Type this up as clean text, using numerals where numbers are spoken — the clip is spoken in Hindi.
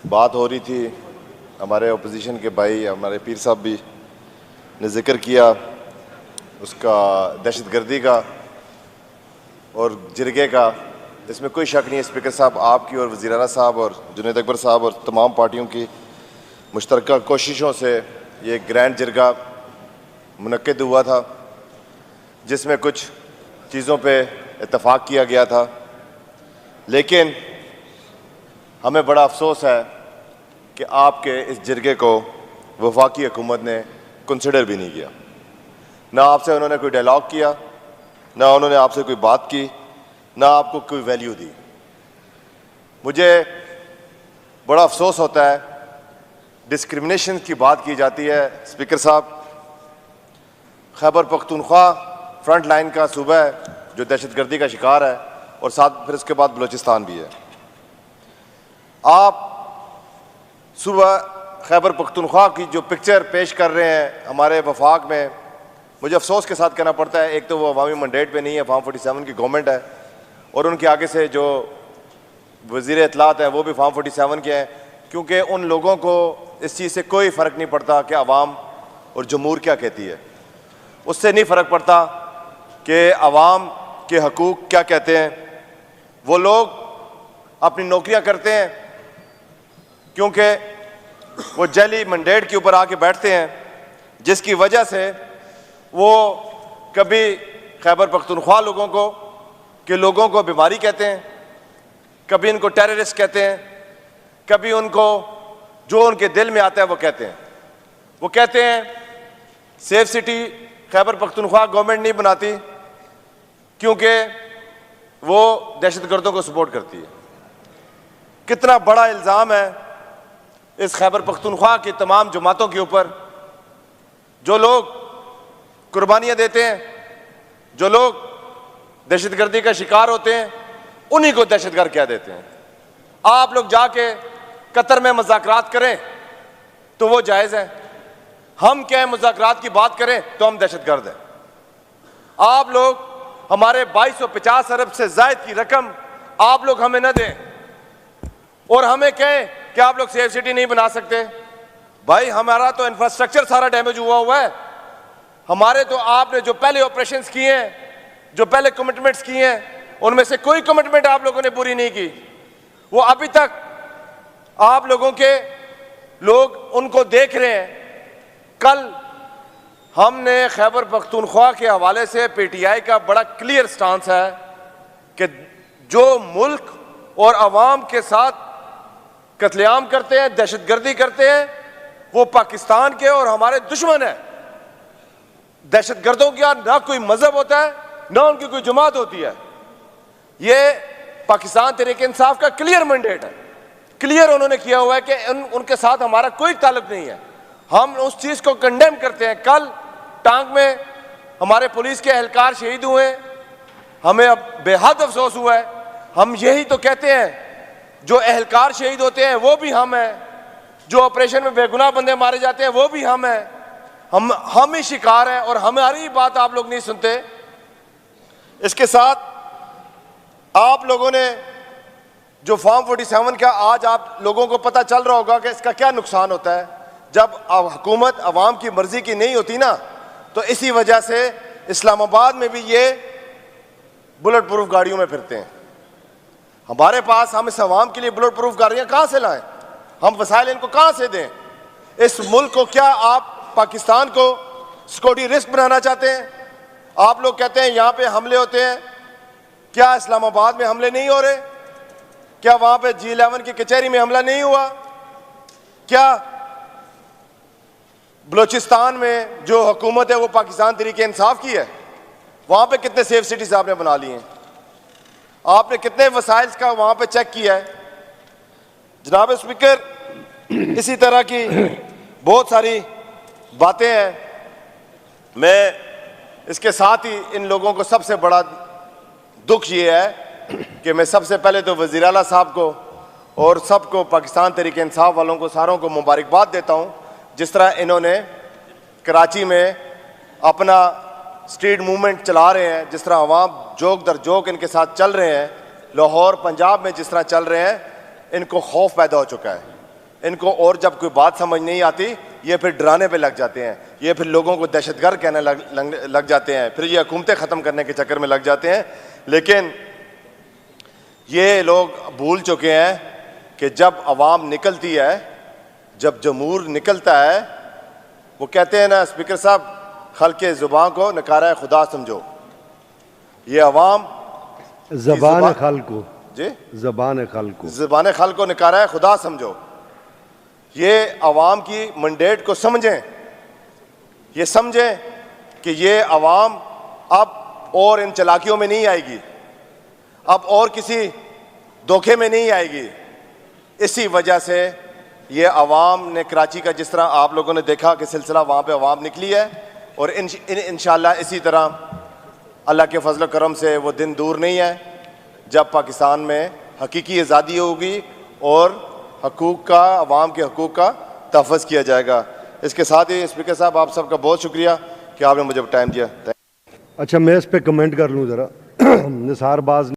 बात हो रही थी, हमारे अपोजिशन के भाई हमारे पीर साहब भी ने जिक्र किया उसका, दहशतगर्दी का और जिरगे का। इसमें कोई शक नहीं है स्पीकर साहब, आपकी और वज़ीर आला साहब और जुनैद अकबर साहब और तमाम पार्टियों की मुश्तरका कोशिशों से ये ग्रैंड जिरगा मुनक्किद हुआ था, जिसमें कुछ चीज़ों पे इत्तफाक किया गया था। लेकिन हमें बड़ा अफसोस है कि आपके इस जिरगे को वफाकी हुकूमत ने कंसिडर भी नहीं किया। ना आपसे उन्होंने कोई डायलॉग किया, ना उन्होंने आपसे कोई बात की, ना आपको कोई वैल्यू दी। मुझे बड़ा अफसोस होता है, डिस्क्रिमिनेशन की बात की जाती है। स्पीकर साहब, खैबर पख्तूनख्वा फ्रंट लाइन का सूबा है जो दहशतगर्दी का शिकार है, और साथ फिर उसके बाद बलूचिस्तान भी है। आप सुबह खैबर पख्तूनख्वा की जो पिक्चर पेश कर रहे हैं हमारे वफाक में, मुझे अफसोस के साथ कहना पड़ता है, एक तो वो अवामी मैंडेट पे नहीं है, फार्म 47 की गवर्नमेंट है, और उनके आगे से जो वज़ीर इत्तलात हैं वो भी फार्म 47 के हैं, क्योंकि उन लोगों को इस चीज़ से कोई फ़र्क नहीं पड़ता कि अवाम और जमहूर क्या कहती है। उससे नहीं फ़र्क पड़ता कि अवाम के हकूक़ क्या कहते हैं। वो लोग अपनी नौकरियां करते हैं क्योंकि वो जैली मैंडेट के ऊपर आके बैठते हैं, जिसकी वजह से वो कभी खैबर पख्तूनख्वा लोगों को बीमारी कहते हैं, कभी इनको टेररिस्ट कहते हैं, कभी उनको जो उनके दिल में आता है वो कहते हैं। वो कहते हैं safe city Khyber Pakhtunkhwa government नहीं बनाती क्योंकि वो दहशतगर्दों को सपोर्ट करती है। कितना बड़ा इल्ज़ाम है इस खैबर पख्तूनख्वा की तमाम जमातों के ऊपर। जो लोग कुर्बानियाँ देते हैं, जो लोग दहशतगर्दी का शिकार होते हैं, उन्हीं को दहशतगर्द कह देते हैं। आप लोग जाके कतर में मुज़ाकरात करें तो वो जायज़ है, हम क्या मुज़ाकरात की बात करें तो हम दहशतगर्द हैं। आप लोग हमारे 2250 अरब से ज़ायद की रकम आप लोग हमें न दें और हमें कहें कि आप लोग सेफ सिटी नहीं बना सकते। भाई, हमारा तो इंफ्रास्ट्रक्चर सारा डैमेज हुआ है। हमारे तो आपने जो पहले ऑपरेशंस किए हैं, जो पहले कमिटमेंट्स किए हैं, उनमें से कोई कमिटमेंट आप लोगों ने पूरी नहीं की। वो अभी तक आप लोगों के लोग उनको देख रहे हैं। कल हमने खैबर पख्तूनख्वा के हवाले से पीटीआई का बड़ा क्लियर स्टांस है कि जो मुल्क और अवाम के साथ कत्लेआम करते हैं, दहशतगर्दी करते हैं, वो पाकिस्तान के और हमारे दुश्मन है। दहशतगर्दों का ना कोई मजहब होता है, ना उनकी कोई जमात होती है। ये पाकिस्तान तहरीक इंसाफ का क्लियर मैंडेट है। क्लियर उन्होंने किया हुआ है कि उनके साथ हमारा कोई ताल्लुक नहीं है। हम उस चीज़ को कंडेम करते हैं। कल टांग में हमारे पुलिस के एहलकार शहीद हुए, हमें अब बेहद अफसोस हुआ है। हम यही तो कहते हैं, जो एहलकार शहीद होते हैं वो भी हम हैं, जो ऑपरेशन में बेगुनाह बंदे मारे जाते हैं वो भी हम हैं। हम ही शिकार हैं और हमारी बात आप लोग नहीं सुनते। इसके साथ आप लोगों ने जो फॉर्म 47 का आज आप लोगों को पता चल रहा होगा कि इसका क्या नुकसान होता है। जब हुकूमत अवाम की मर्जी की नहीं होती ना, तो इसी वजह से इस्लामाबाद में भी ये बुलेट प्रूफ गाड़ियों में फिरते हैं। हमारे पास, हम इस अवाम के लिए बुलेट प्रूफ गाड़ियाँ कहाँ से लाएं? हम वसाइल इनको कहाँ से दें? इस मुल्क को क्या आप पाकिस्तान को सिक्योरिटी रिस्क बनाना चाहते हैं? आप लोग कहते हैं यहाँ पे हमले होते हैं, क्या इस्लामाबाद में हमले नहीं हो रहे? क्या वहाँ पे G11 की कचहरी में हमला नहीं हुआ? क्या बलूचिस्तान में जो हुकूमत है वो पाकिस्तान तहरीक इंसाफ की है? वहाँ पे कितने सेफ सिटीज आपने बना लिए हैं? आपने कितने वसाइल्स का वहाँ पे चेक किया है? जनाब स्पीकर, इसी तरह की बहुत सारी बातें हैं। मैं इसके साथ ही इन लोगों को सबसे बड़ा दुख ये है कि मैं सबसे पहले तो वज़ीर आला साहब को और सबको, पाकिस्तान तहरीक इंसाफ वालों को, सारों को मुबारकबाद देता हूँ। जिस तरह इन्होंने कराची में अपना स्ट्रीट मूवमेंट चला रहे हैं, जिस तरह अवाम जोक दर जोक इनके साथ चल रहे हैं, लाहौर पंजाब में जिस तरह चल रहे हैं, इनको खौफ पैदा हो चुका है। इनको और जब कोई बात समझ नहीं आती ये फिर डराने पे लग जाते हैं, ये फिर लोगों को दहशतगर्द कहने लग जाते हैं, फिर ये हुकूमतें ख़त्म करने के चक्कर में लग जाते हैं। लेकिन ये लोग भूल चुके हैं कि जब अवाम निकलती है, जब जमहूर निकलता है, वो कहते हैं ना स्पीकर साहब, खल्के ज़ुबान को नकारा खुदा समझो। ये अवाम ज़बान खल को जी ज़बान खल को ज़बान खल को नकारा खुदा समझो। ये अवाम की मंडेट को समझें, ये समझें कि ये अवाम अब और इन चलाकियों में नहीं आएगी, अब और किसी धोखे में नहीं आएगी। इसी वजह से ये अवाम ने कराची का, जिस तरह आप लोगों ने देखा कि सिलसिला वहाँ पे अवाम निकली है, और इंशाअल्लाह इसी तरह अल्लाह के फजल करम से वो दिन दूर नहीं है जब पाकिस्तान में हकीकी आज़ादी होगी और हकूक़ का, अवाम के हकूक़ का तहफ़्फ़ुज़ किया जाएगा। इसके साथ ही स्पीकर साहब आप सबका बहुत शुक्रिया कि आपने मुझे टाइम दिया। अच्छा, मैं इस पर कमेंट कर लूँ ज़रा। निसार बाज़